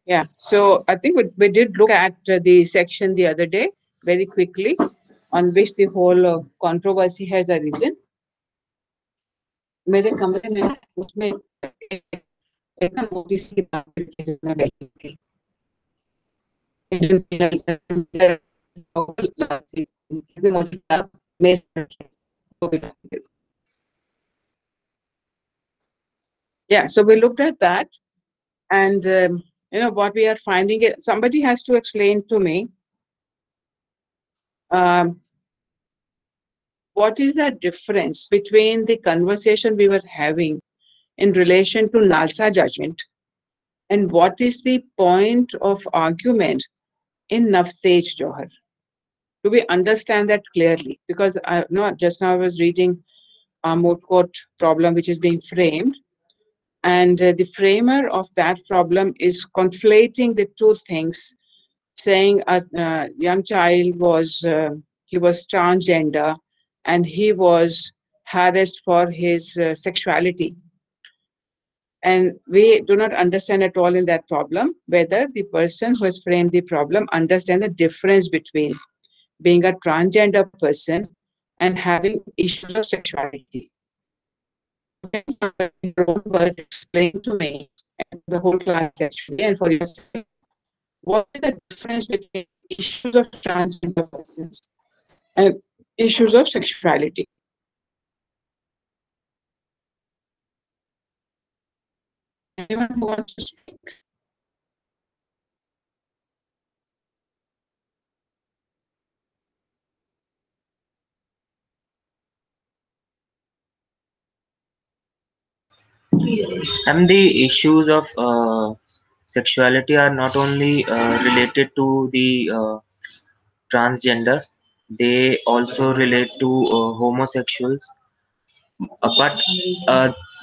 Yeah. So I think we did look at the section the other day very quickly, on which the whole controversy has arisen. मेरे कमरे में ना उसमें एक ना मोटी सी किताब रखी है जिसमें बैठी थी। मोटी किताब मेज पर रखी है, वो भी रखी है। Yeah, so we looked at that, and what we are finding is somebody has to explain to me um, what is the difference between the conversation we were having in relation to Nalsa judgment and what is the point of argument in Navtej Johar. Do we understand that clearly? Because just now I was reading a moot court problem which is being framed, and the framer of that problem is conflating the two things, saying a young child was he was transgender and he was harassed for his sexuality. And we do not understand at all in that problem whether the person who has framed the problem understands the difference between being a transgender person and having issues of sexuality. Can somebody in your own words explain to me and the whole class actually and for yourself, what is the difference between issues of transgender persons and issues of sexuality? Anyone who wants to speak? And the issues of sexuality are not only related to the transgender, they also relate to homosexuals. But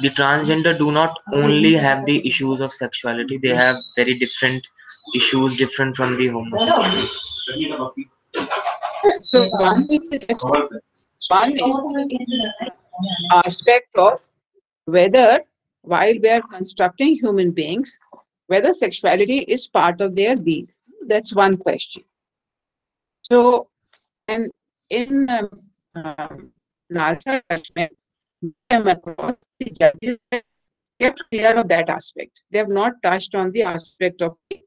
the transgender do not only have the issues of sexuality, they have very different issues different from the homosexuals. So one is the aspect of whether, while we are constructing human beings, whether sexuality is part of their being. That's one question. So, and in Nalsa judgment, we came across the judges that kept clear of that aspect. They have not touched on the aspect of the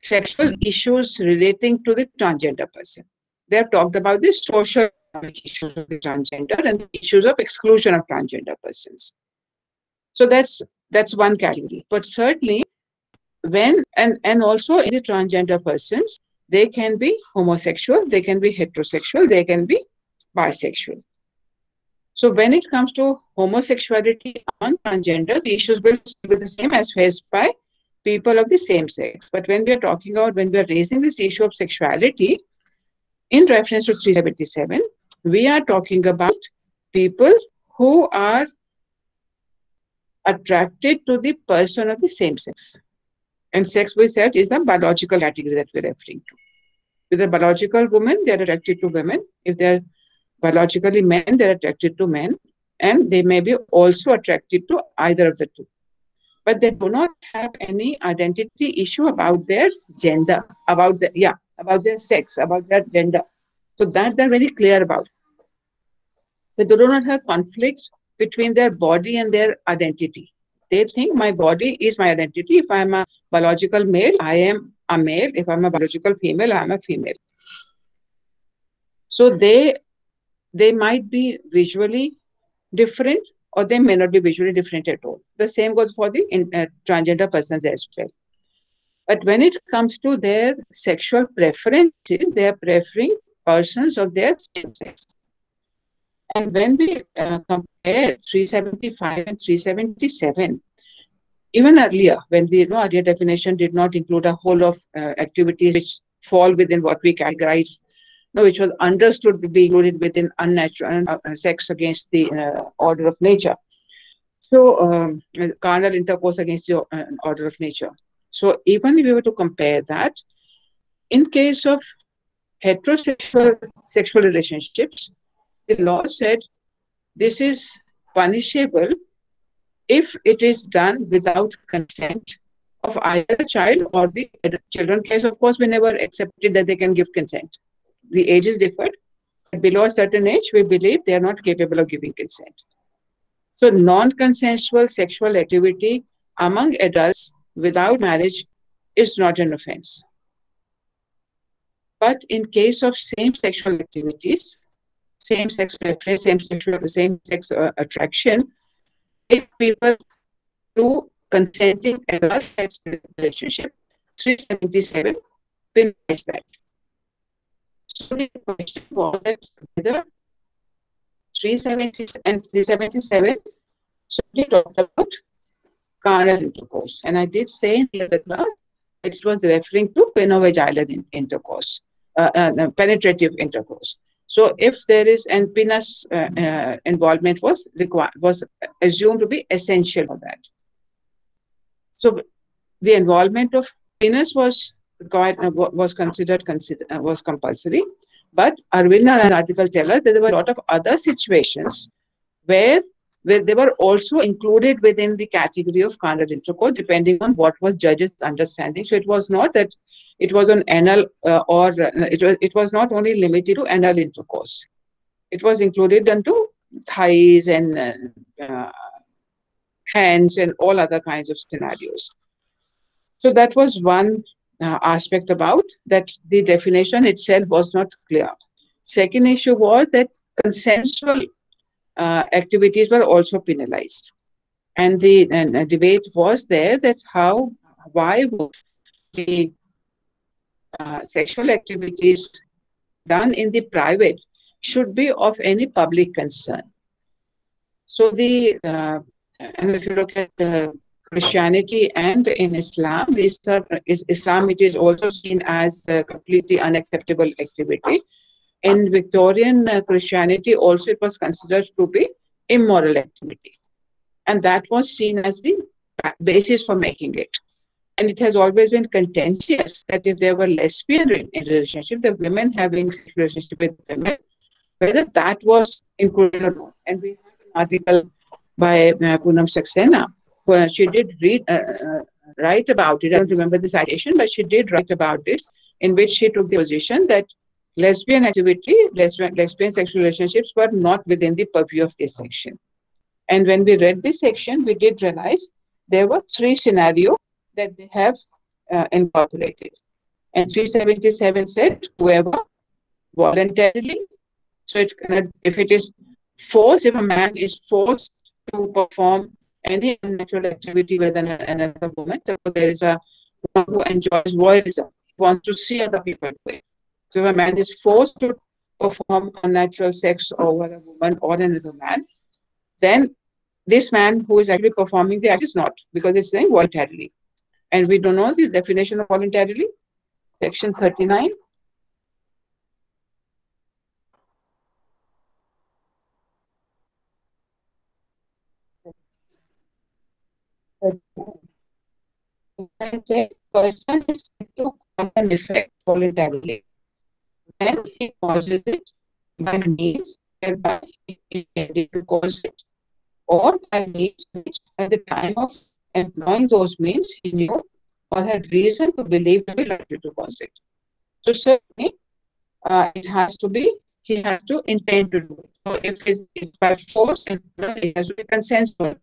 sexual issues relating to the transgender person. They have talked about the social issues of the transgender and the issues of exclusion of transgender persons. So that's one category. But certainly, when and also in the transgender persons, they can be homosexual, they can be heterosexual, they can be bisexual. So when it comes to homosexuality on transgender, the issues will be the same as faced by people of the same sex. But when we are talking about, when we are raising this issue of sexuality in reference to 377, we are talking about people who are attracted to the person of the same sex. And sex, we said, is a biological category that we're referring to. With a biological woman, they're attracted to women. If they're biologically men, they're attracted to men. And they may be also attracted to either of the two. But they do not have any identity issue about their gender, about their sex, about their gender. So that they're very clear about. But they do not have conflicts between their body and their identity. They think my body is my identity. If I'm a biological male, I am a male. If I'm a biological female, I'm a female. So they might be visually different, or they may not be visually different at all. The same goes for the transgender persons as well. But when it comes to their sexual preferences, they are preferring persons of their same sex. And when we compare 375 and 377, even earlier, when the earlier definition did not include a whole of activities which fall within what we categorize, which was understood to be included within unnatural sex against the order of nature. So, carnal intercourse against the order of nature. So, even if we were to compare that, in case of heterosexual sexual relationships, the law said this is punishable if it is done without consent of either a child or the children case. Of course, we never accepted that they can give consent. The ages differed. Below a certain age, we believe they are not capable of giving consent. So non-consensual sexual activity among adults without marriage is not an offense. But in case of same sexual activities, same sex preference, same sex attraction, if people do consenting adult relationship, 377 penalize that. So the question was that whether 370 and 377 solely talked about carnal intercourse. And I did say in the other class that it was referring to penovaginal intercourse, penetrative intercourse. So if there is, and penis involvement was assumed to be essential for that. So the involvement of penis was considered compulsory, but Arvind article tells us that there were a lot of other situations where they were also included within the category of carnal intercourse, depending on what was judge's understanding. So it was not that it was on anal it was not only limited to anal intercourse. It was included into thighs and hands and all other kinds of scenarios. So that was one aspect about that. The definition itself was not clear. Second issue was that consensual activities were also penalized, and the debate was there that why would the sexual activities done in the private should be of any public concern. So the and if you look at Christianity and in Islam, Islam it is also seen as a completely unacceptable activity. In Victorian Christianity also it was considered to be immoral activity, and that was seen as the basis for making it. And it has always been contentious that if there were lesbian in relationship, the women having sexual relationship with women, whether that was included or not. And we have an article by Poonam Saxena, where she did write about it. I don't remember the citation, but she did write about this, in which she took the position that lesbian sexual relationships were not within the purview of this section. And when we read this section, we did realize there were three scenarios that they have incorporated. And 377 said, whoever voluntarily, so if it is forced, if a man is forced to perform any unnatural activity with another woman, so there is a one who enjoys voyeurism, wants to see other people do it. So if a man is forced to perform unnatural sex over a woman or another man, then this man who is actually performing the act is not, because it's saying voluntarily. And we don't know the definition of voluntarily. Section 39. It says person is said to cause an effect voluntarily when he causes it by means whereby he intended to cause it, or by means which at the time of employing those means he knew or had reason to believe to be likely to cause it. So certainly it has to be, he has to intend to do it. So if it's by force, it has to be consensual.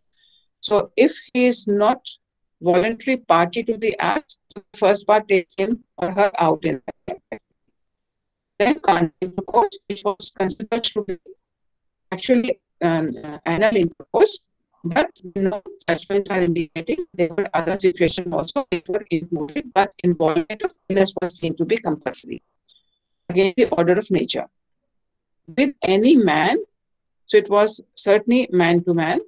So if he is not voluntary party to the act, the first part takes him or her out in that act. Then carnal intercourse, which was considered to be actually anal intercourse, but judgments are indicating there were other situations also which were included, but involvement of penis was seen to be compulsory against the order of nature. With any man, so it was certainly man to man,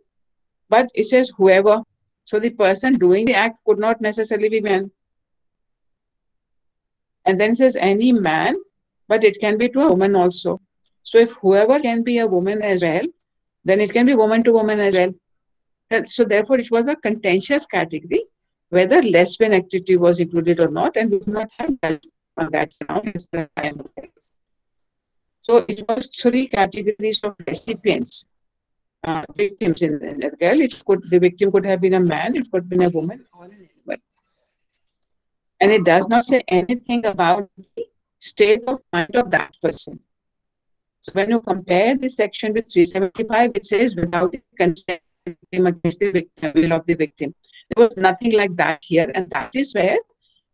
but it says whoever, so the person doing the act could not necessarily be man. And then it says any man, but it can be to a woman also. So if whoever can be a woman as well, then it can be woman to woman as well. So therefore, it was a contentious category, whether lesbian activity was included or not, and we do not have that on that ground. So it was three categories of recipients, victims in the girl. The victim could have been a man, it could have been a woman, or an animal. And it does not say anything about the state of mind of that person. So when you compare this section with 375, it says without the consent against the will of the victim. There was nothing like that here, and that is where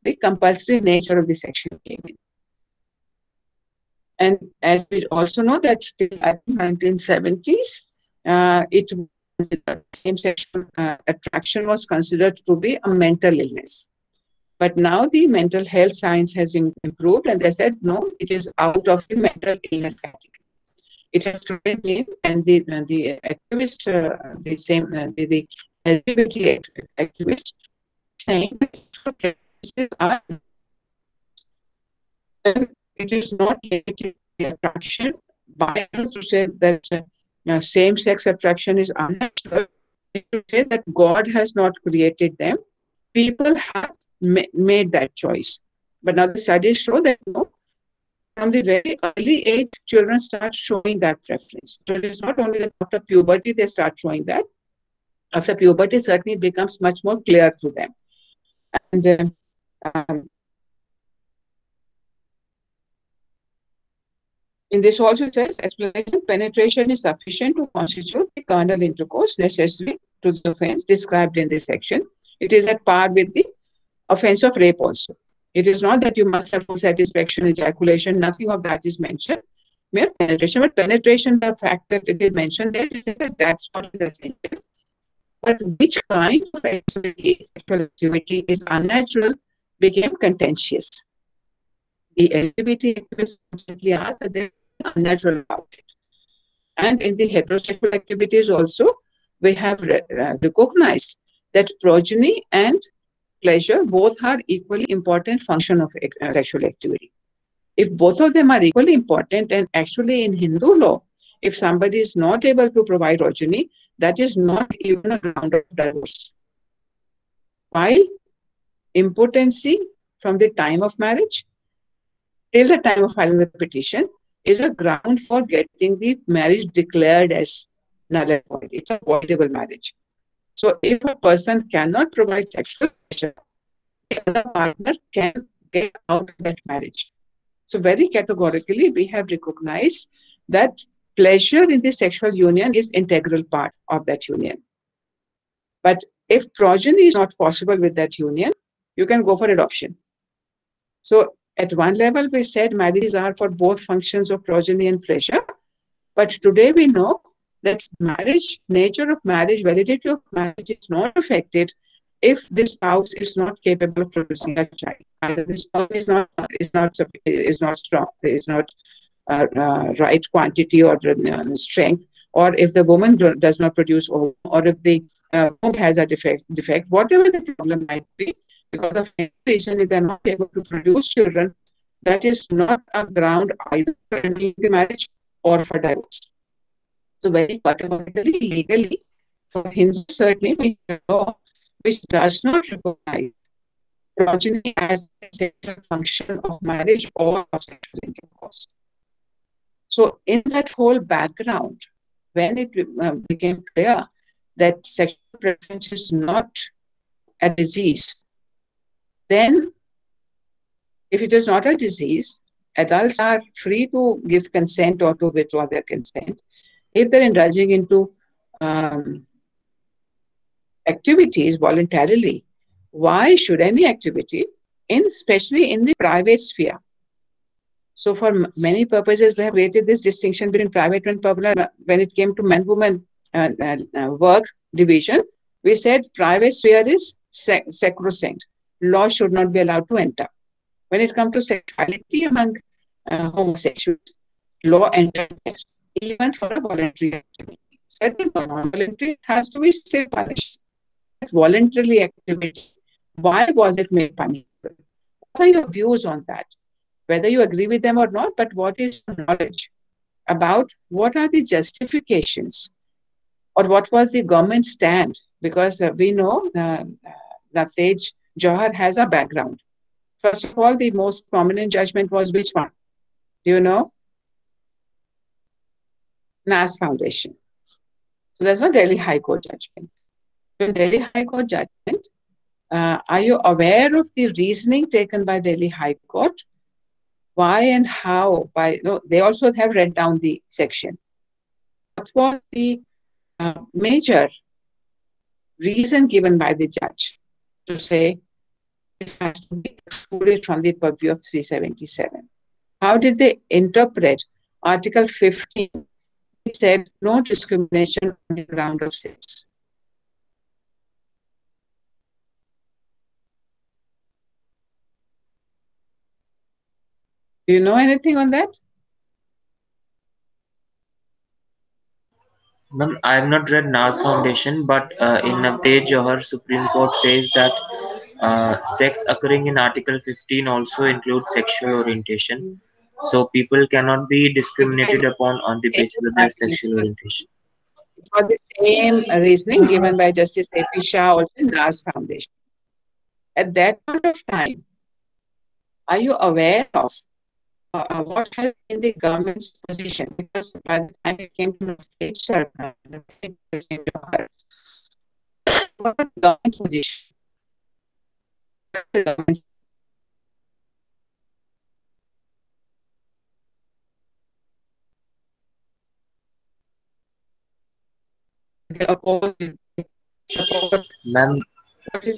the compulsory nature of the section came in. And as we also know that till I think 1970s, it was considered, same-sexual attraction was considered to be a mental illness. But now the mental health science has improved, and they said no, it is out of the mental illness category. It has been, and the activist, the LGBT activists saying that it is not limited to the attraction. By to say that same-sex attraction is unnatural, to say that God has not created them. People have made that choice. But now the studies show that no, from the very early age, children start showing that preference. So it is not only that after puberty they start showing that. After puberty, certainly it becomes much more clear to them. And in this also says, explanation, penetration is sufficient to constitute the carnal intercourse necessary to the offense described in this section. It is at par with the offense of rape also. It is not that you must have full satisfaction, ejaculation, nothing of that is mentioned. Mere penetration, but penetration, the fact that it is mentioned there, is that that's what is essential. But which kind of sexual activity is unnatural became contentious. The LGBT activists constantly asked that there is unnatural about it. And in the heterosexual activities also, we have recognized that progeny and pleasure both are equally important function of sexual activity. If both of them are equally important, and actually in Hindu law, if somebody is not able to provide progeny, that is not even a ground of divorce. While impotency from the time of marriage till the time of filing the petition is a ground for getting the marriage declared as null and void. It's a voidable marriage. So if a person cannot provide sexual pleasure, the other partner can get out of that marriage. So very categorically, we have recognized that pleasure in the sexual union is integral part of that union. But if progeny is not possible with that union, you can go for adoption. So at one level, we said marriages are for both functions of progeny and pleasure. But today we know that marriage, nature of marriage, validity of marriage is not affected if the spouse is not capable of producing a child. Either the sperm is not strong, is not right quantity or strength, or if the woman does not produce ovum, or if the womb has a defect, whatever the problem might be, because of any reason, if they're not able to produce children, that is not a ground either for ending the marriage or for divorce. So very categorically, legally, for Hindus, certainly we have a law which does not recognize progeny as a sexual function of marriage or of sexual intercourse. So in that whole background, when it became clear that sexual preference is not a disease, then if it is not a disease, adults are free to give consent or to withdraw their consent. If they're indulging into activities voluntarily, why should any activity, especially in the private sphere? So for many purposes, we have created this distinction between private and public. When it came to man-woman work division, we said private sphere is sacrosanct. Law should not be allowed to enter. When it comes to sexuality among homosexuals, law enters there, even for a voluntary activity. Certainly, non-voluntary has to be still punished. Voluntarily activity, why was it made punishable? What are your views on that? Whether you agree with them or not, but what is your knowledge about what are the justifications or what was the government stand? Because we know Navtej Johar has a background. First of all, the most prominent judgment was which one? Do you know? NAS Foundation. So that's a Delhi High Court judgment. The Delhi High Court judgment Are you aware of the reasoning taken by Delhi High Court? Why and how? They also have read down the section. What was the major reason given by the judge to say this has to be excluded from the purview of 377? How did they interpret Article 15? It said no discrimination on the ground of sex. Do you know anything on that? Ma'am, I have not read Nas Foundation, but in Navtej Johar, Supreme Court says that sex occurring in Article 15 also includes sexual orientation. So people cannot be discriminated upon on the basis of their sexual orientation. For the same reasoning given by Justice A.P. Shah also in Nas Foundation. At that point of time, are you aware of what has been the government's position? Because by the time it came to the state Sarkar, what was the government's position? The government's they oppose, support. Ma'am,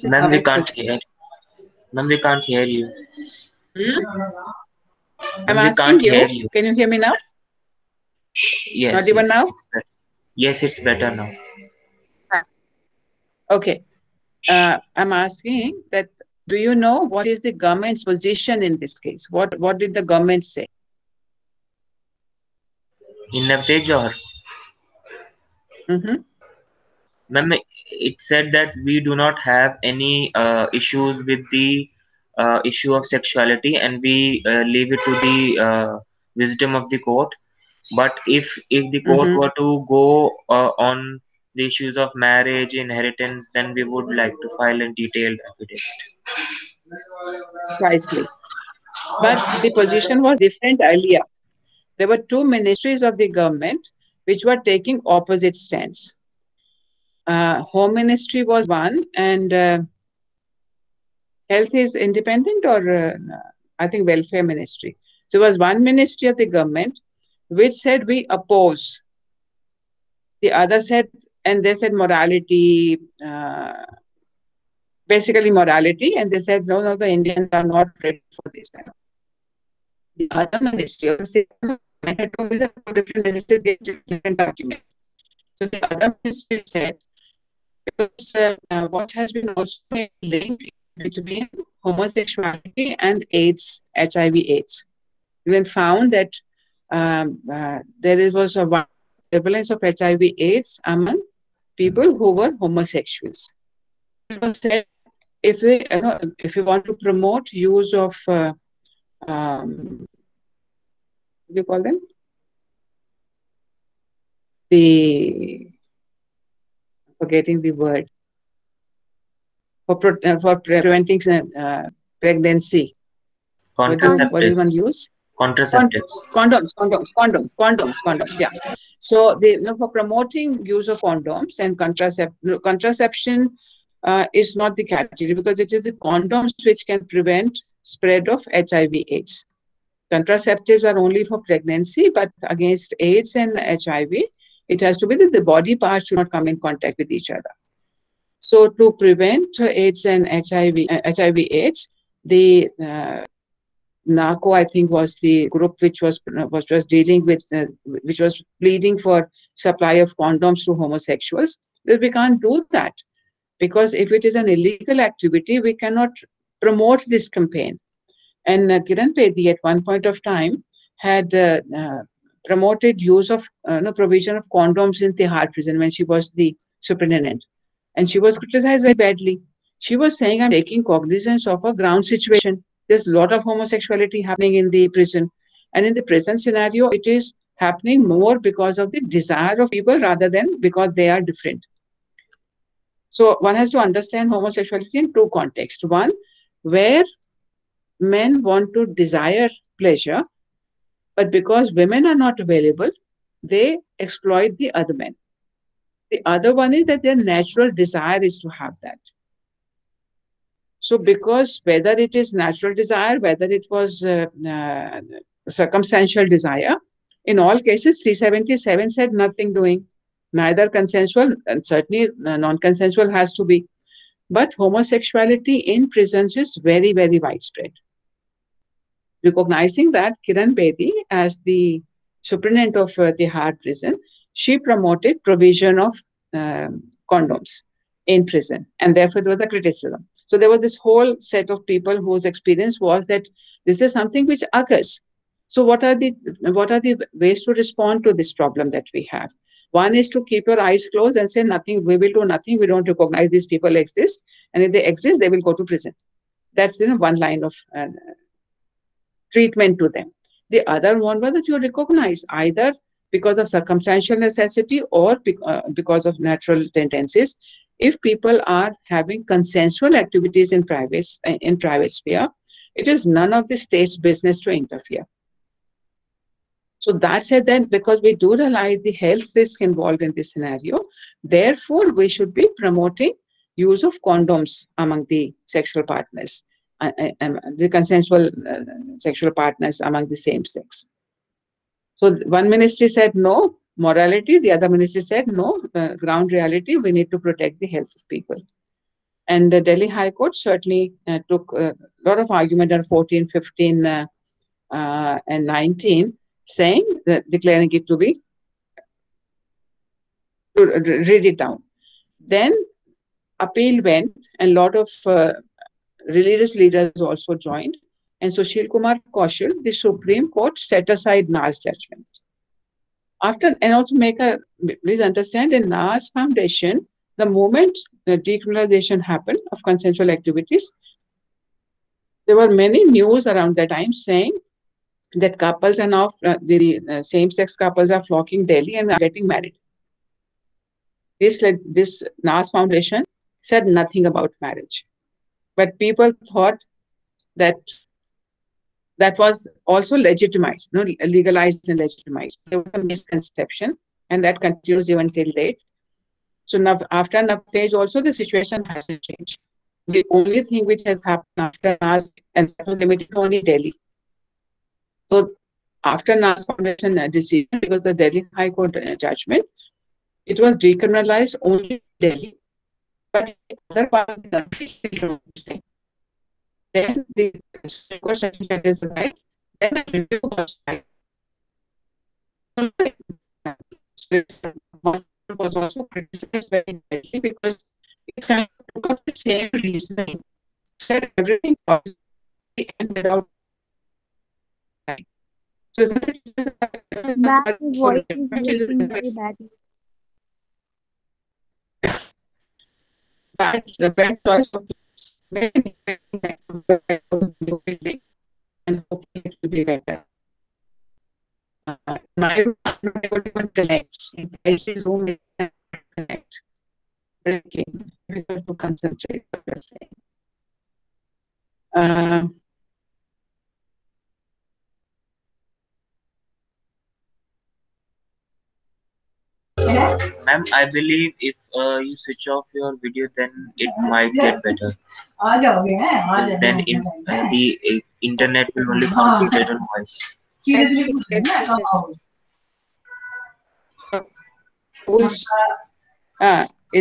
ma'am, we can't hear. Ma'am, we can't hear you. I'm Ma'am, we asking can't you. hear you. Can you hear me now? Yes, Not even yes, now? it's better. Yes, it's better now. Okay. I'm asking that, do you know what is the government's position in this case? What did the government say? In Navtej Johar, Mm-hmm. ma'am, it said that we do not have any issues with the issue of sexuality, and we leave it to the wisdom of the court. But if the court Mm-hmm. were to go on the issues of marriage, inheritance, then we would like to file a detailed affidavit. Precisely. But the position was different earlier. There were two ministries of the government which were taking opposite stands. Home Ministry was one, and Health is independent, or I think Welfare Ministry. So it was one ministry of the government which said we oppose. The other said, and they said morality, basically morality, and they said no, the Indians are not ready for this. The other ministry of the same government had told me that two different ministries gave different arguments. So the other ministry said, because what has been also a link between homosexuality and AIDS, HIV/AIDS. We found that there was a wide prevalence of HIV/AIDS among people who were homosexuals. It was said, if you want to promote use of what do you call them? Forgetting the word, for preventing pregnancy. What does one use? Contraceptives. Condoms. Yeah. So for promoting use of condoms and contraception is not the category, because it is the condoms which can prevent spread of HIV/AIDS. Contraceptives are only for pregnancy, but against AIDS and HIV, it has to be that the body parts should not come in contact with each other. So to prevent AIDS and HIV/AIDS, the NARCO, I think, was the group which was dealing with, which was pleading for supply of condoms to homosexuals. We can't do that, because if it is an illegal activity, we cannot promote this campaign. And Kiran Bedi at one point of time had promoted use of provision of condoms in Tihar prison when she was the superintendent, and she was criticized very badly. She was saying, I'm taking cognizance of a ground situation. There's a lot of homosexuality happening in the prison, and in the prison scenario, it is happening more because of the desire of people rather than because they are different. So one has to understand homosexuality in two contexts. One, where men want to desire pleasure, but because women are not available, they exploit the other men. The other one is that their natural desire is to have that. So because whether it is natural desire, whether it was circumstantial desire, in all cases, 377 said nothing doing, neither consensual, and certainly non-consensual has to be. But homosexuality in prisons is very, very widespread. Recognizing that, Kiran Bedi, as the superintendent of Tihar prison, she promoted provision of condoms in prison, and therefore there was a criticism. So there was this whole set of people whose experience was that this is something which occurs. So what are the ways to respond to this problem that we have? One is to keep your eyes closed and say nothing. We will do nothing. We don't recognize these people exist, and if they exist, they will go to prison. That's one line of treatment to them. The other one was that you recognize either because of circumstantial necessity or because of natural tendencies. If people are having consensual activities in private sphere, it is none of the state's business to interfere. So that said, then because we do realize the health risk involved in this scenario, therefore we should be promoting use of condoms among the sexual partners, the consensual sexual partners among the same sex. So one ministry said no, morality. The other ministry said no, ground reality. We need to protect the health of people. And the Delhi High Court certainly took a lot of argument on 14, 15, and 19, saying that declaring it to be, to read it down. Then appeal went, and a lot of religious leaders also joined. And Sushil Kumar Kaushal, the Supreme Court, set aside Nas judgment. After, and also please understand, in Nas Foundation, the moment the decriminalization happened of consensual activities, there were many news around that time saying that couples are now, the same-sex couples are flocking Delhi and are getting married. This Nas Foundation said nothing about marriage. But people thought that that was also legitimized, legalized and legitimized. There was a misconception, and that continues even till date. So now, after Nafej also, the situation hasn't changed. The only thing which has happened after Nas, and that was limited to only Delhi. So after Nas Foundation decision, because the Delhi High Court judgment, it was decriminalized only Delhi, but other parts of the country still this thing. Then the Supreme Court said it is right. Then a review was right. Was also criticized very badly because it kind of took up the same reasoning, said everything possible and without. So Ma'am, your voice is breaking very badly. Bad choice of building, and hopefully it will be better. My not able to even connect. In places only connect. Breaking. Difficult to concentrate what you're saying. Ma'am, I believe if you switch off your video, then it might get better. Because then the internet will only concentrate on voice. Is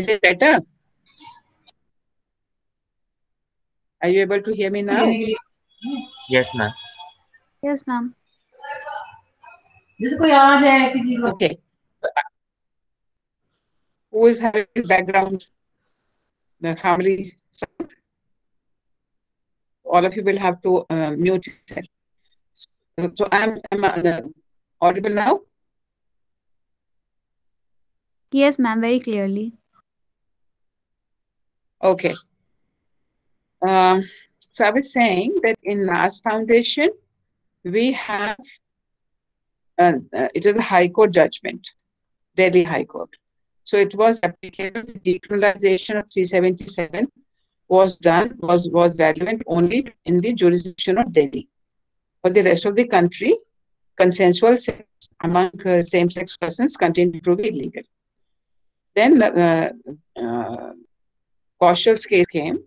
it better? Are you able to hear me now? Yes, ma'am. Yes, ma'am. Okay. Who is having this background? The family sound. All of you will have to mute yourself. So I'm audible now? Yes, ma'am, very clearly. Okay. So I was saying that in Nas Foundation, we have, it is a High Court judgment, Delhi High Court. So it was applicable, the decriminalization of 377 was relevant only in the jurisdiction of Delhi. For the rest of the country, consensual sex among same-sex persons continued to be illegal. Then Kaushal's case came,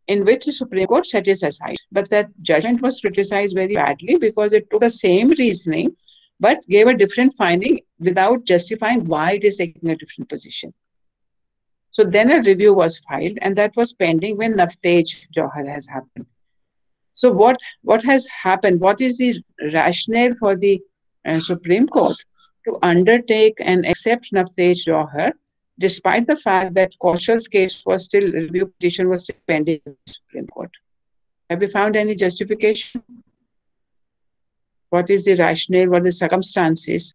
in which the Supreme Court set it aside. But that judgment was criticized very badly because it took the same reasoning but gave a different finding without justifying why it is taking a different position. So then a review was filed, and that was pending when Navtej Johar has happened. So what has happened? What is the rationale for the Supreme Court to undertake and accept Navtej Johar, despite the fact that Kaushal's case was still, review petition was still pending in the Supreme Court? Have you found any justification? What is the rationale? What are the circumstances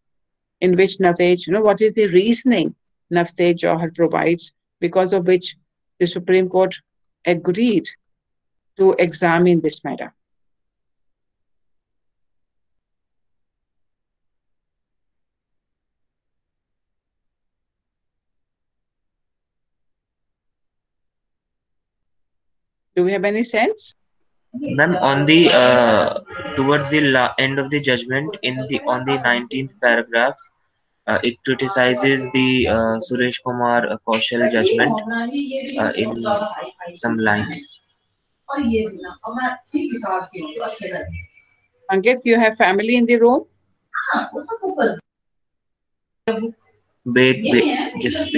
in which Navtej, what is the reasoning Navtej Johar provides, because of which the Supreme Court agreed to examine this matter? Do we have any sense? Ma'am, on the towards the end of the judgment, on the 19th paragraph, it criticizes the Suresh Kumar Kaushal judgment in some lines. Ankit, you have family in the room? Wait, just.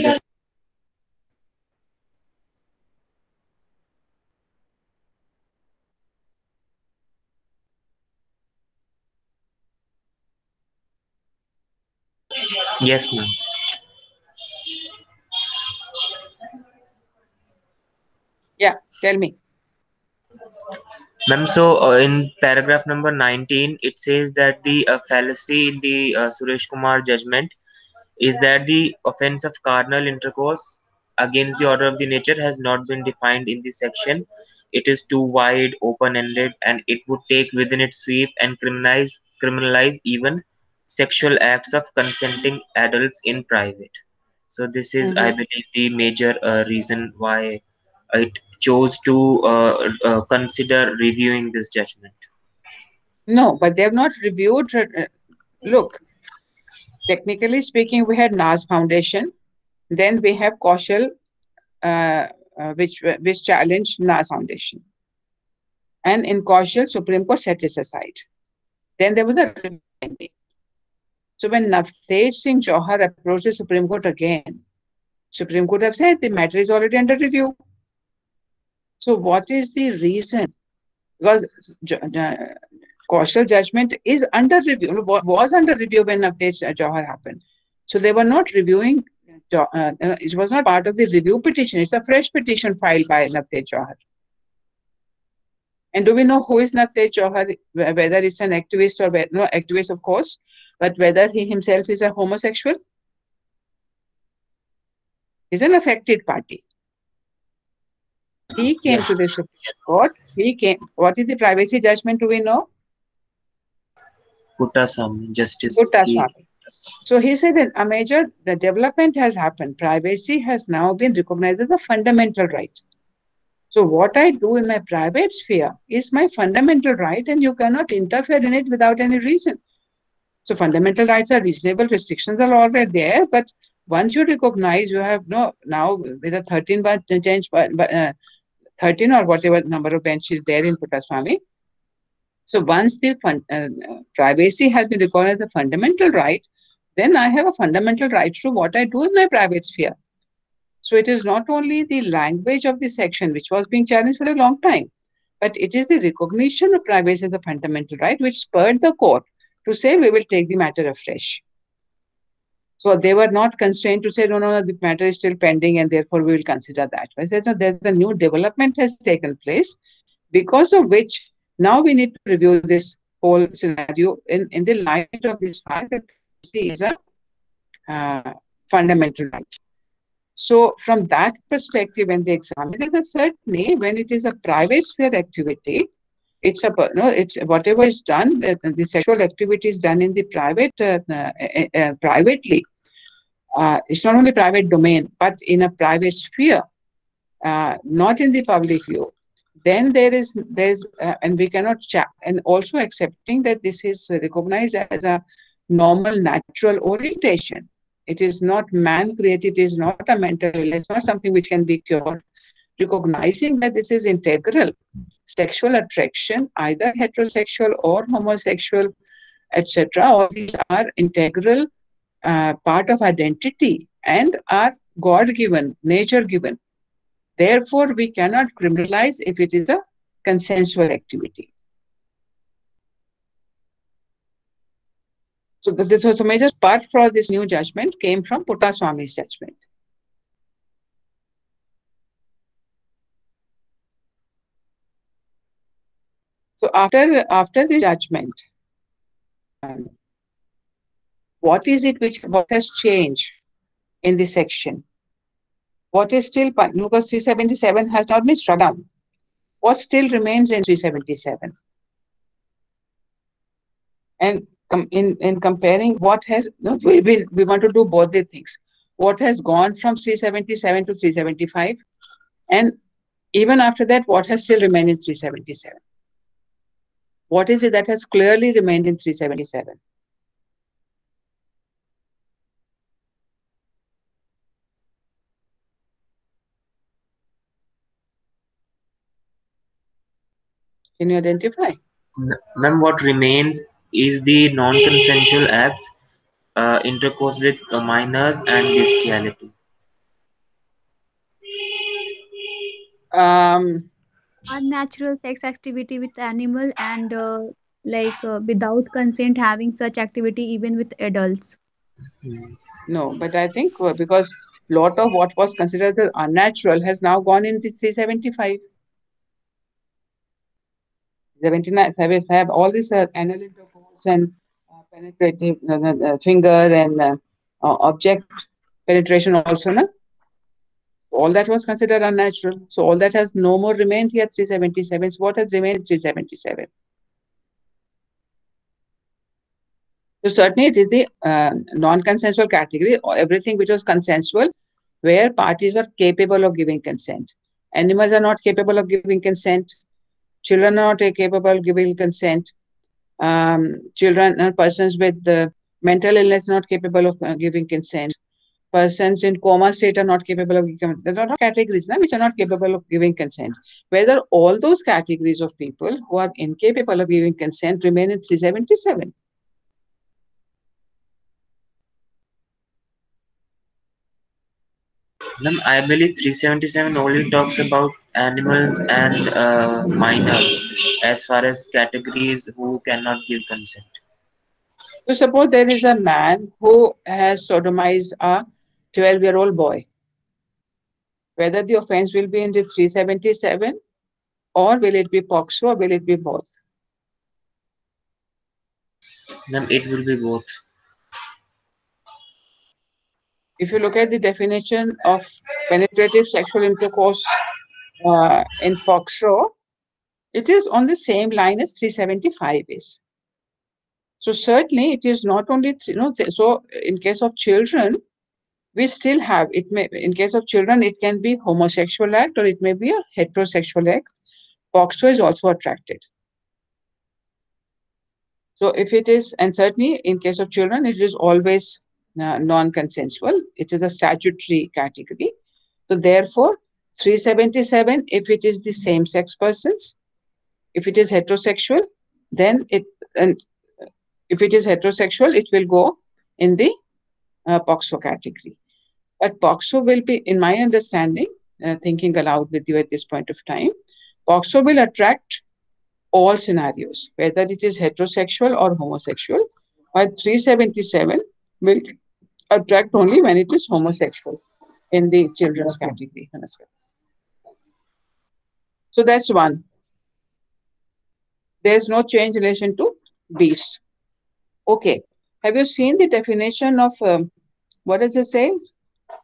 Yes, ma'am. Yeah, tell me. Ma'am, so in paragraph number 19, it says that the fallacy in the Suresh Kumar judgment is that the offense of carnal intercourse against the order of the nature has not been defined in the section. It is too wide, open-ended, and it would take within its sweep and criminalize even sexual acts of consenting adults in private. So this is, I believe, the major reason why it chose to consider reviewing this judgment. No, but they have not reviewed. Look, technically speaking, we had NAS Foundation, then we have Kaushal, which challenged NAS Foundation. And in Kaushal, Supreme Court set this aside. Then there was a review. So when Navtej Singh Johar approached the Supreme Court again, Supreme Court have said the matter is already under review. So what is the reason? Because Kaushal judgment is under review, was under review when Navtej Johar happened. So they were not reviewing, it was not part of the review petition. It's a fresh petition filed by Navtej Johar. And do we know who is Navtej Johar, whether it's an activist or no activist, of course, but whether he himself is a homosexual? He's an affected party. He came to the Supreme Court. What is the privacy judgment, do we know? Puttaswamy, Justice. Puttaswamy. So he said that the development has happened. Privacy has now been recognized as a fundamental right. So what I do in my private sphere is my fundamental right, and you cannot interfere in it without any reason. So fundamental rights are reasonable, restrictions are already there, but once you recognize, you have now with a 13 or whatever number of benches there in Puttaswamy. So once the privacy has been recognized as a fundamental right, then I have a fundamental right to what I do in my private sphere. So it is not only the language of the section, which was being challenged for a long time, but it is the recognition of privacy as a fundamental right, which spurred the court to say, we will take the matter afresh. So they were not constrained to say, no, the matter is still pending, and therefore we will consider that. I said, no, there's a new development has taken place, because of which now we need to review this whole scenario in the light of this fact that privacy is a fundamental right. So from that perspective, when they examine it, certainly when it is a private sphere activity, it's whatever is done, the sexual activity is done in the private, privately. It's not only private domain, but in a private sphere, not in the public view. Then there's and we cannot and also accepting that this is recognized as a normal, natural orientation. It is not man-created, it is not a mental illness, not something which can be cured. recognizing that this is integral. Sexual attraction, either heterosexual or homosexual, etc., all these are integral part of identity and are God-given, nature-given. Therefore, we cannot criminalize if it is a consensual activity. So the major part for this new judgment came from Puttaswamy's judgment. So after this judgment, what is it what has changed in this section? What is still, because 377 has not been struck down. What still remains in 377? And in comparing what has, we want to do both the things. What has gone from 377 to 375, and even after that, what has still remained in 377? What is it that has clearly remained in 377? Can you identify? Ma'am, what remains is the non-consensual acts, intercourse with minors, and bestiality. Unnatural sex activity with animal and without consent having such activity even with adults. No, but I think because a lot of what was considered as unnatural has now gone into 375. 79 have all this anal intercourse and penetrative finger and object penetration also, no? All that was considered unnatural. So all that has no more remained here, 377. So what has remained 377? So certainly it is the non-consensual category, or everything which was consensual, where parties were capable of giving consent. Animals are not capable of giving consent. Children are not capable of giving consent. Children and persons with the mental illness not capable of giving consent. Persons in coma state are not capable of giving consent. There's a lot of categories which are not capable of giving consent. Whether all those categories of people who are incapable of giving consent remain in 377. I believe 377 only talks about animals and minors as far as categories who cannot give consent. So suppose there is a man who has sodomized a 12-year-old boy. Whether the offense will be in the 377 or will it be POCSO or will it be both? Ma'am, it will be both. If you look at the definition of penetrative sexual intercourse in POCSO, it is on the same line as 375 is. So certainly it is not only, so in case of children, we still have, in case of children, it can be homosexual act or it may be a heterosexual act. POCSO is also attracted. So if it is, and certainly in case of children, it is always non-consensual. It is a statutory category. So therefore, 377, if it is the same-sex persons, if it is heterosexual, then if it is heterosexual, it will go in the POCSO category. But POCSO will be, in my understanding, thinking aloud with you at this point of time, POCSO will attract all scenarios, whether it is heterosexual or homosexual, while 377 will attract only when it is homosexual in the children's category. So that's one. There's no change in relation to beasts. Okay. Have you seen the definition of, what does it say?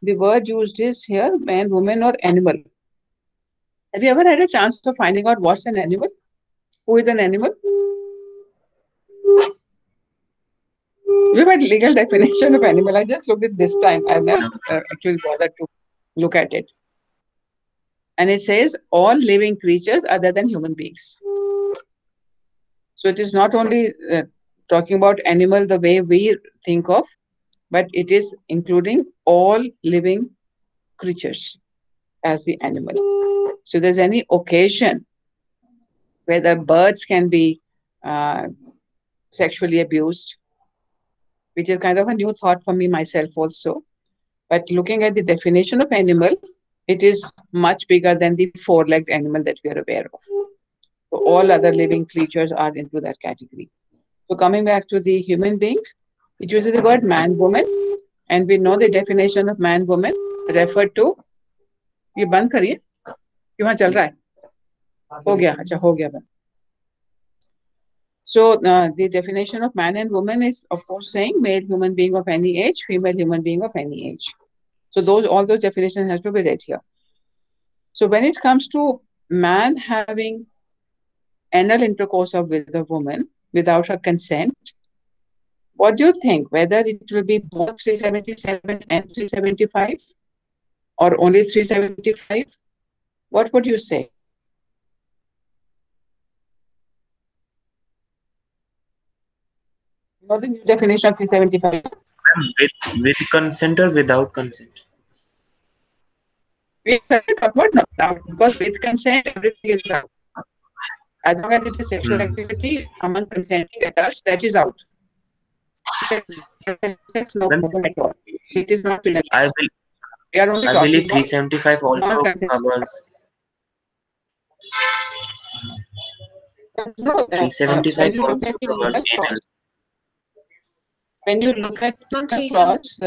The word used is here, man, woman, or animal. Have you ever had a chance of finding out what's an animal? Who is an animal? We've had legal definition of animal. I just looked at this time. I've never actually bothered to look at it. And it says all living creatures other than human beings. So it is not only talking about animal the way we think of, but it is including all living creatures as the animal. So there's any occasion where the birds can be uh, sexually abused, which is kind of a new thought for me myself also. But looking at the definition of animal, it is much bigger than the four-legged animal that we are aware of. So all other living creatures are into that category. So coming back to the human beings, it uses the word man, woman, and we know the definition of man, woman refer to. ये बंद करिए क्यों चल रहा है हो गया अच्छा हो गया बंद. So the definition of man and woman is, of course, saying male human being of any age, female human being of any age. So all those definitions has to be read here. So when it comes to man having anal intercourse with a woman without her consent, what do you think? Whether it will be both 377 and 375 or only 375? What would you say? What is the definition of 375? With consent or without consent? With consent, of course not out, because with consent, everything is out. As long as it is sexual activity among consenting adults, that is out. Sex, no problem at all. It is not penalized. We are only I talking believe about 375 also non-consent. covers. No, 375 when you look also at the covers legal anal. clause, when you look at Ma'am, the clause,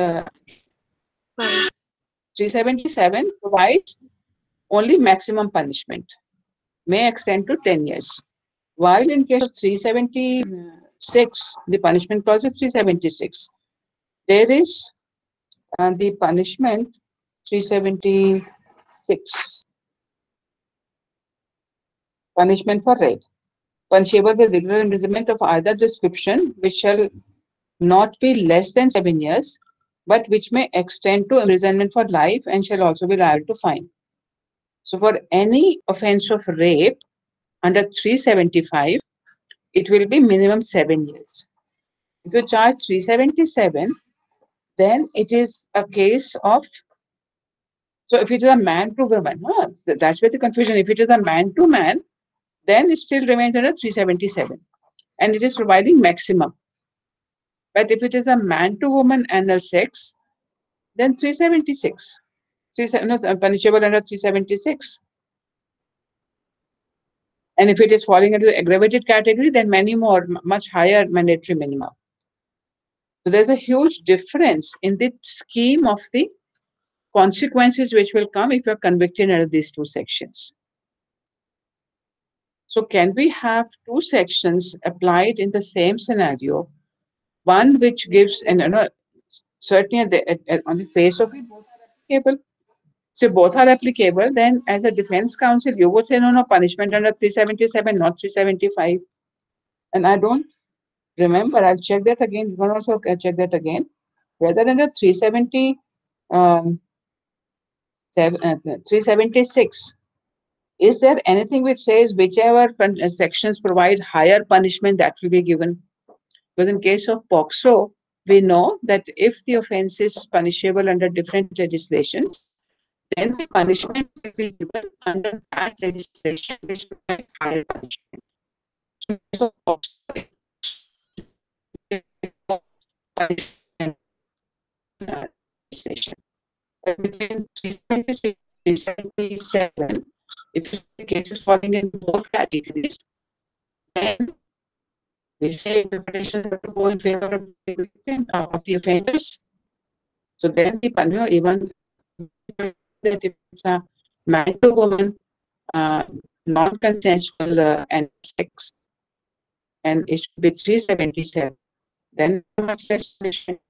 377 provides only maximum punishment, may extend to 10 years. While in case of 376, the punishment clause is 376. There is the punishment 376, punishment for rape, punishable with regular imprisonment of either description, which shall not be less than 7 years, but which may extend to imprisonment for life and shall also be liable to fine. So for any offense of rape under 375, it will be minimum 7 years. If you charge 377, then it is a case of, so if it is a man to woman, that's where the confusion. If it is a man to man, then it still remains under 377 and it is providing maximum. But if it is a man to woman anal sex, then 376. Punishable under 376. And if it is falling into the aggravated category, then many more, much higher mandatory minimum. So there's a huge difference in the scheme of the consequences which will come if you're convicted under these two sections. So can we have two sections applied in the same scenario? One which gives, and certainly on the face of it, both are applicable. So both are applicable, then as a defense counsel, you would say, no, punishment under 377, not 375. And I don't remember, I'll check that again. You can also check that again. Whether under 376, is there anything which says whichever sections provide higher punishment that will be given? Because in case of POCSO, we know that if the offense is punishable under different legislations, then the punishment will be given under that legislation which provides higher punishment. So POCSO legislation. But between 326 and 377, if the case is falling in both categories, then we say interpretations have to go in favor of the victim, of the offenders. So then the even that if it's a man to woman, non-consensual and sex, and it should be 377, then much less punishment.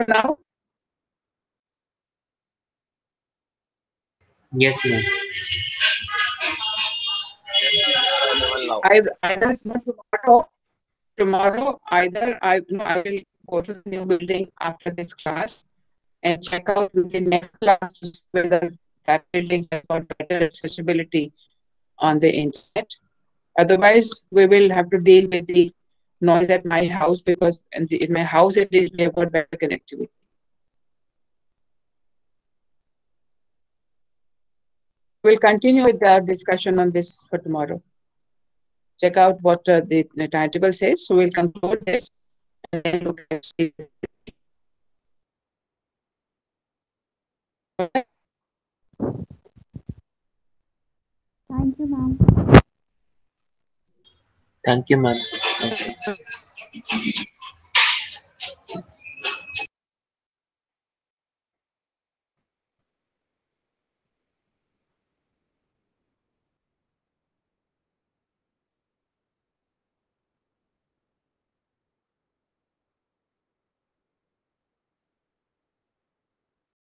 Now, Yes, ma'am. Yes, ma'am. You are audible now. I either no, tomorrow either I will go to the new building after this class and check out with the next class to see whether that building has got better accessibility on the internet. Otherwise, we will have to deal with the noise at my house because in my house at least we have got better connectivity. We'll continue with our discussion on this for tomorrow. Check out what the timetable says. So we'll conclude this and then look at the. Thank you, ma'am. Thank you, ma'am.